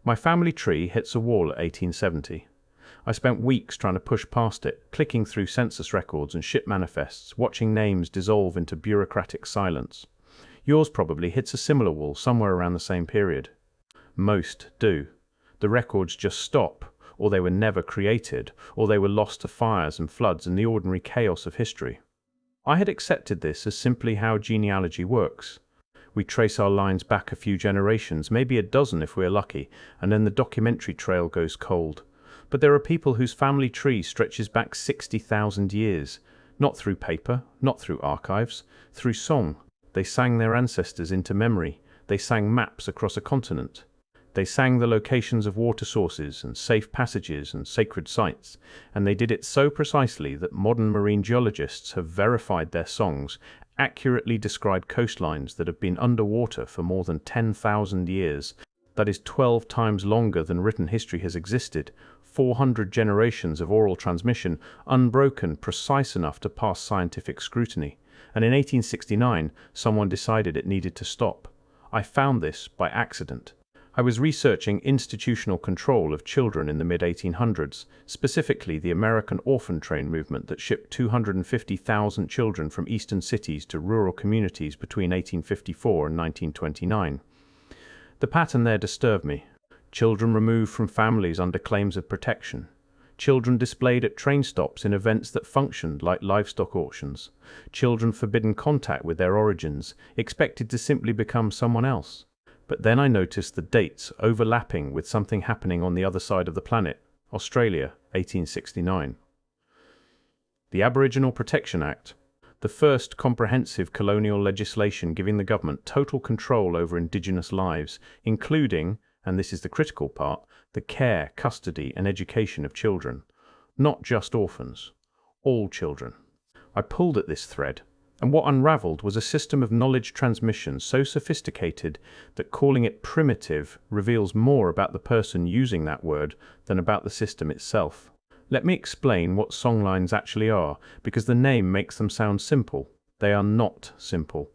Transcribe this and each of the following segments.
My family tree hits a wall at 1870. I spent weeks trying to push past it, clicking through census records and ship manifests, watching names dissolve into bureaucratic silence. Yours probably hits a similar wall somewhere around the same period. Most do. The records just stop, or they were never created, or they were lost to fires and floods and the ordinary chaos of history. I had accepted this as simply how genealogy works. We trace our lines back a few generations, maybe a dozen if we're lucky, and then the documentary trail goes cold. But there are people whose family tree stretches back 60,000 years, not through paper, not through archives, through song. They sang their ancestors into memory. They sang maps across a continent. They sang the locations of water sources and safe passages and sacred sites, and they did it so precisely that modern marine geologists have verified their songs accurately describe coastlines that have been underwater for more than 10,000 years. That is 12 times longer than written history has existed, 400 generations of oral transmission, unbroken, precise enough to pass scientific scrutiny. And in 1869, someone decided it needed to stop. I found this by accident. I was researching institutional control of children in the mid-1800s, specifically the American Orphan train movement that shipped 250,000 children from eastern cities to rural communities between 1854 and 1929. The pattern there disturbed me. Children removed from families under claims of protection. Children displayed at train stops in events that functioned like livestock auctions. Children forbidden contact with their origins, expected to simply become someone else. But then I noticed the dates overlapping with something happening on the other side of the planet, Australia, 1869. The Aboriginal Protection Act, the first comprehensive colonial legislation giving the government total control over Indigenous lives, including, and this is the critical part, the care, custody and education of children. Not just orphans, all children. I pulled at this thread, and what unraveled was a system of knowledge transmission so sophisticated that calling it primitive reveals more about the person using that word than about the system itself. Let me explain what songlines actually are, because the name makes them sound simple. They are not simple.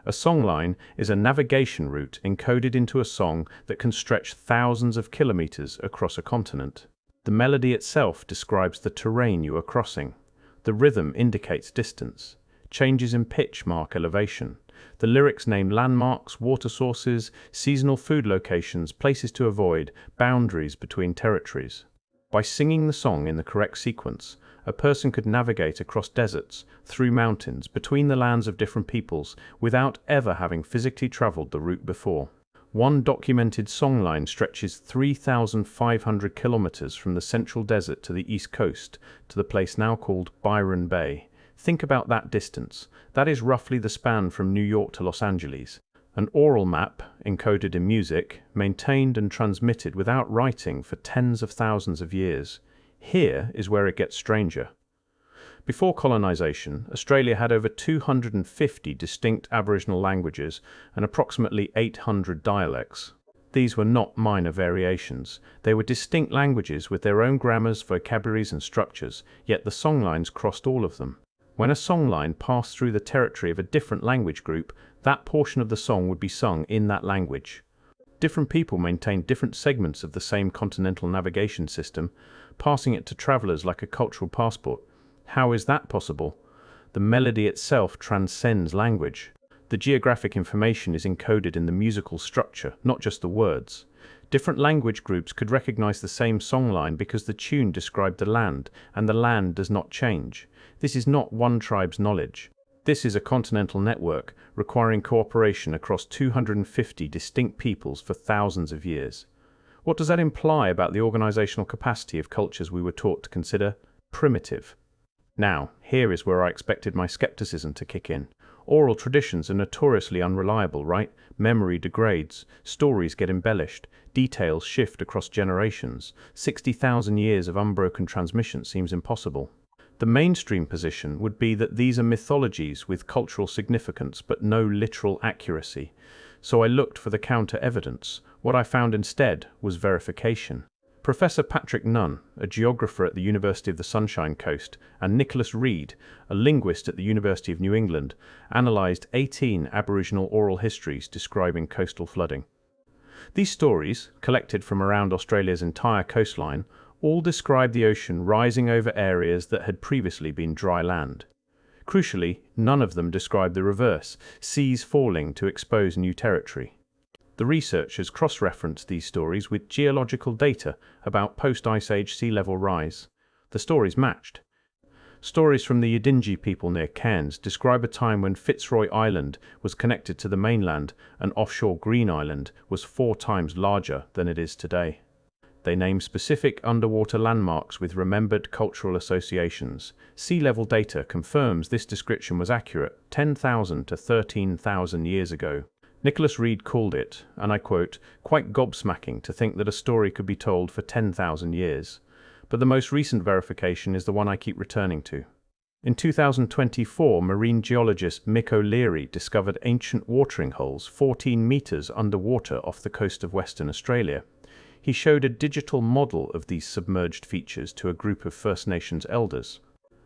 A songline is a navigation route encoded into a song that can stretch thousands of kilometers across a continent. The melody itself describes the terrain you are crossing. The rhythm indicates distance. Changes in pitch mark elevation. The lyrics name landmarks, water sources, seasonal food locations, places to avoid, boundaries between territories. By singing the song in the correct sequence, a person could navigate across deserts, through mountains, between the lands of different peoples, without ever having physically traveled the route before. One documented songline stretches 3,500 kilometers from the central desert to the east coast, to the place now called Byron Bay. Think about that distance. That is roughly the span from New York to Los Angeles. An oral map, encoded in music, maintained and transmitted without writing for tens of thousands of years. Here is where it gets stranger. Before colonization, Australia had over 250 distinct Aboriginal languages and approximately 800 dialects. These were not minor variations. They were distinct languages with their own grammars, vocabularies and structures, yet the songlines crossed all of them. When a songline passed through the territory of a different language group, that portion of the song would be sung in that language. Different people maintained different segments of the same continental navigation system, passing it to travelers like a cultural passport. How is that possible? The melody itself transcends language. The geographic information is encoded in the musical structure, not just the words. Different language groups could recognize the same songline because the tune described the land, and the land does not change. This is not one tribe's knowledge. This is a continental network requiring cooperation across 250 distinct peoples for thousands of years. What does that imply about the organizational capacity of cultures we were taught to consider primitive? Now, here is where I expected my skepticism to kick in. Oral traditions are notoriously unreliable, right? Memory degrades, stories get embellished, details shift across generations. 60,000 years of unbroken transmission seems impossible. The mainstream position would be that these are mythologies with cultural significance but no literal accuracy. So I looked for the counter-evidence. What I found instead was verification. Professor Patrick Nunn, a geographer at the University of the Sunshine Coast, and Nicholas Reid, a linguist at the University of New England, analyzed 18 Aboriginal oral histories describing coastal flooding. These stories, collected from around Australia's entire coastline, all describe the ocean rising over areas that had previously been dry land. Crucially, none of them describe the reverse, seas falling to expose new territory. The researchers cross-referenced these stories with geological data about post-Ice Age sea level rise. The stories matched. Stories from the Yidinji people near Cairns describe a time when Fitzroy Island was connected to the mainland and offshore Green Island was 4 times larger than it is today. They name specific underwater landmarks with remembered cultural associations. Sea level data confirms this description was accurate 10,000 to 13,000 years ago. Nicholas Reid called it, and I quote, "quite gobsmacking to think that a story could be told for 10,000 years. But the most recent verification is the one I keep returning to." In 2024, marine geologist Mick O'Leary discovered ancient watering holes 14 meters underwater off the coast of Western Australia. He showed a digital model of these submerged features to a group of First Nations elders.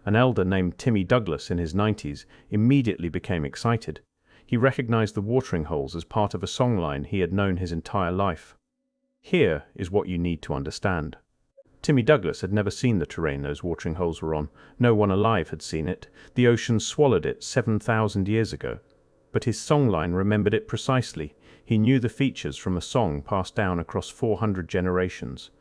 An elder named Timmy Douglas in his 90s immediately became excited. He recognized the watering holes as part of a songline he had known his entire life. Here is what you need to understand. Timmy Douglas had never seen the terrain those watering holes were on. No one alive had seen it. The ocean swallowed it 7,000 years ago. But his songline remembered it precisely. He knew the features from a song passed down across 400 generations.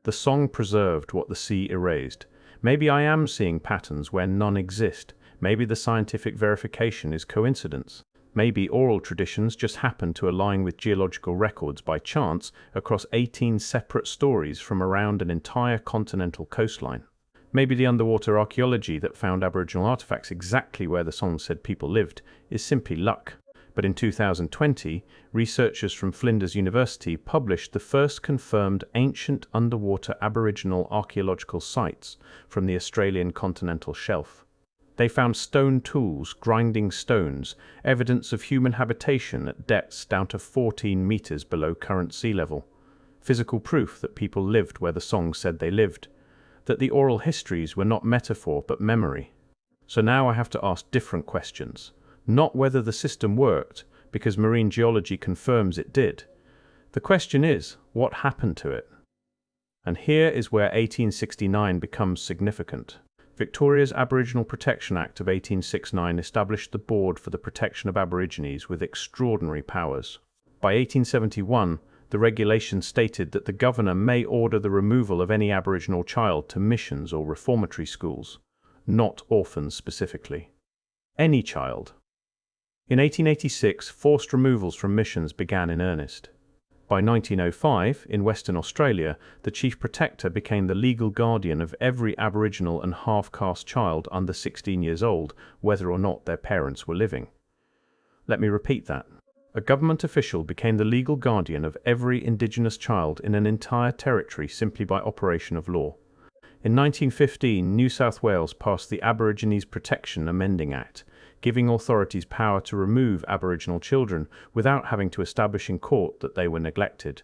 The song preserved what the sea erased. Maybe I am seeing patterns where none exist. Maybe the scientific verification is coincidence. Maybe oral traditions just happen to align with geological records by chance across 18 separate stories from around an entire continental coastline. Maybe the underwater archaeology that found Aboriginal artifacts exactly where the song said people lived is simply luck. But in 2020, researchers from Flinders University published the first confirmed ancient underwater Aboriginal archaeological sites from the Australian continental shelf. They found stone tools grinding stones, evidence of human habitation at depths down to 14 meters below current sea level. Physical proof that people lived where the song said they lived. That the oral histories were not metaphor but memory. So now I have to ask different questions. Not whether the system worked, because marine geology confirms it did. The question is, what happened to it? And here is where 1869 becomes significant. Victoria's Aboriginal Protection Act of 1869 established the Board for the Protection of Aborigines with extraordinary powers. By 1871, the regulation stated that the governor may order the removal of any Aboriginal child to missions or reformatory schools, not orphans specifically. Any child. In 1886, forced removals from missions began in earnest. By 1905, in Western Australia, the Chief Protector became the legal guardian of every Aboriginal and half-caste child under 16 years old, whether or not their parents were living. Let me repeat that. A government official became the legal guardian of every Indigenous child in an entire territory simply by operation of law. In 1915, New South Wales passed the Aborigines Protection Amending Act, giving authorities power to remove Aboriginal children without having to establish in court that they were neglected.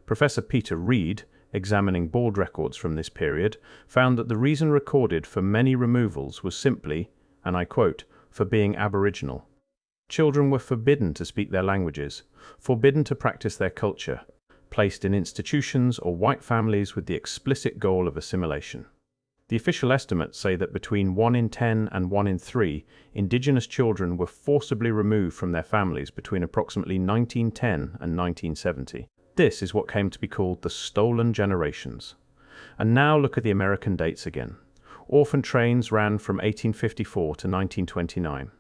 Professor Peter Reid, examining board records from this period, found that the reason recorded for many removals was simply, and I quote, for being Aboriginal. Children were forbidden to speak their languages, forbidden to practice their culture, placed in institutions or white families with the explicit goal of assimilation. The official estimates say that between 1 in 10 and 1 in 3 Indigenous children were forcibly removed from their families between approximately 1910 and 1970. This is what came to be called the stolen generations. And now look at the American dates again. Orphan trains ran from 1854 to 1929.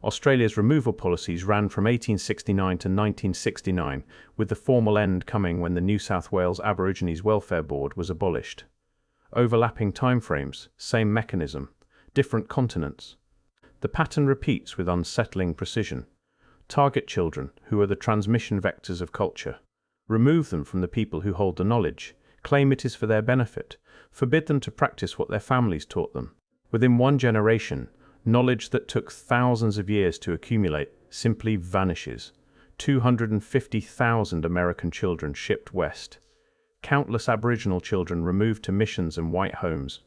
Australia's removal policies ran from 1869 to 1969, with the formal end coming when the New South Wales Aborigines Welfare Board was abolished. Overlapping timeframes, same mechanism, different continents. The pattern repeats with unsettling precision. Target children, who are the transmission vectors of culture. Remove them from the people who hold the knowledge, claim it is for their benefit, forbid them to practice what their families taught them. Within one generation, knowledge that took thousands of years to accumulate simply vanishes. 250,000 American children shipped west. Countless Aboriginal children removed to missions and white homes.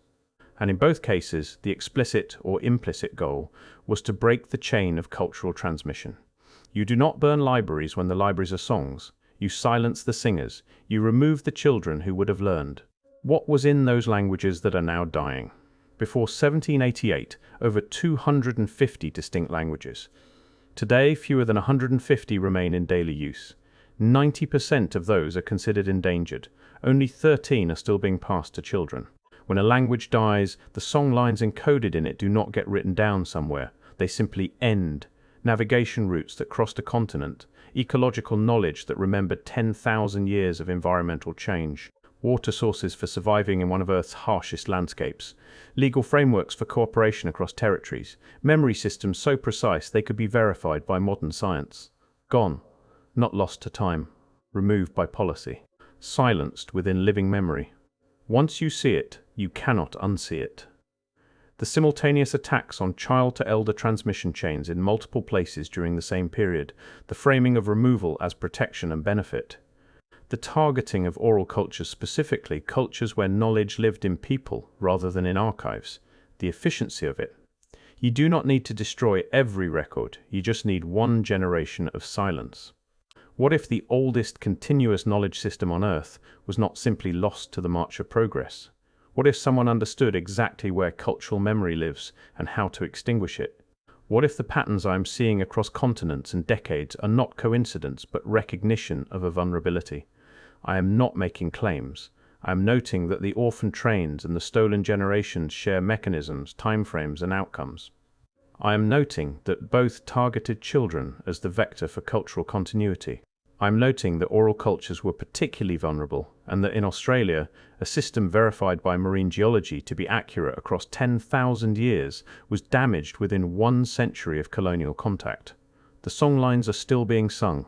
And in both cases, the explicit or implicit goal was to break the chain of cultural transmission. You do not burn libraries when the libraries are songs. You silenced the singers. You removed the children who would have learned. What was in those languages that are now dying? Before 1788, over 250 distinct languages. Today, fewer than 150 remain in daily use. 90% of those are considered endangered. Only 13 are still being passed to children. When a language dies, the songlines encoded in it do not get written down somewhere. They simply end. Navigation routes that crossed a continent, ecological knowledge that remembered 10,000 years of environmental change, water sources for surviving in one of Earth's harshest landscapes, legal frameworks for cooperation across territories, memory systems so precise they could be verified by modern science. Gone. Not lost to time. Removed by policy. Silenced within living memory. Once you see it, you cannot unsee it. The simultaneous attacks on child-to-elder transmission chains in multiple places during the same period, the framing of removal as protection and benefit, the targeting of oral cultures, specifically cultures where knowledge lived in people rather than in archives, the efficiency of it. You do not need to destroy every record, you just need one generation of silence. What if the oldest continuous knowledge system on Earth was not simply lost to the march of progress? What if someone understood exactly where cultural memory lives and how to extinguish it? What if the patterns I am seeing across continents and decades are not coincidence but recognition of a vulnerability? I am not making claims. I am noting that the orphan trains and the stolen generations share mechanisms, timeframes, and outcomes. I am noting that both targeted children as the vector for cultural continuity. I am noting that oral cultures were particularly vulnerable, and that in Australia, a system verified by marine geology to be accurate across 10,000 years was damaged within 1 century of colonial contact. The songlines are still being sung.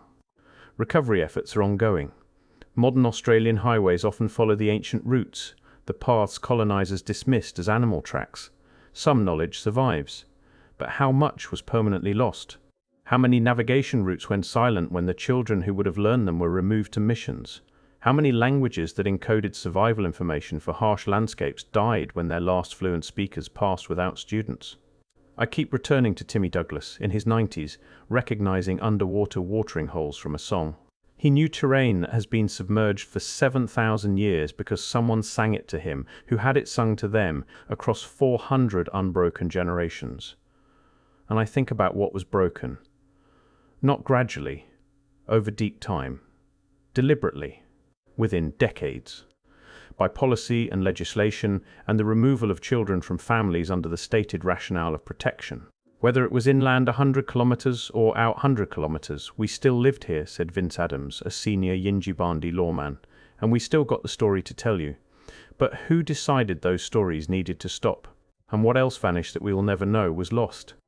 Recovery efforts are ongoing. Modern Australian highways often follow the ancient routes, the paths colonizers dismissed as animal tracks. Some knowledge survives. But how much was permanently lost? How many navigation routes went silent when the children who would have learned them were removed to missions? How many languages that encoded survival information for harsh landscapes died when their last fluent speakers passed without students? I keep returning to Timmy Douglas, in his 90s, recognizing underwater watering holes from a song. He knew terrain that has been submerged for 7,000 years because someone sang it to him who had it sung to them across 400 unbroken generations. And I think about what was broken. Not gradually, over deep time, deliberately, within decades, by policy and legislation and the removal of children from families under the stated rationale of protection. Whether it was inland 100 kilometers or out 100 kilometers, we still lived here, said Vince Adams, a senior Yinjibarndi lawman, and we still got the story to tell you. But who decided those stories needed to stop? And what else vanished that we will never know was lost?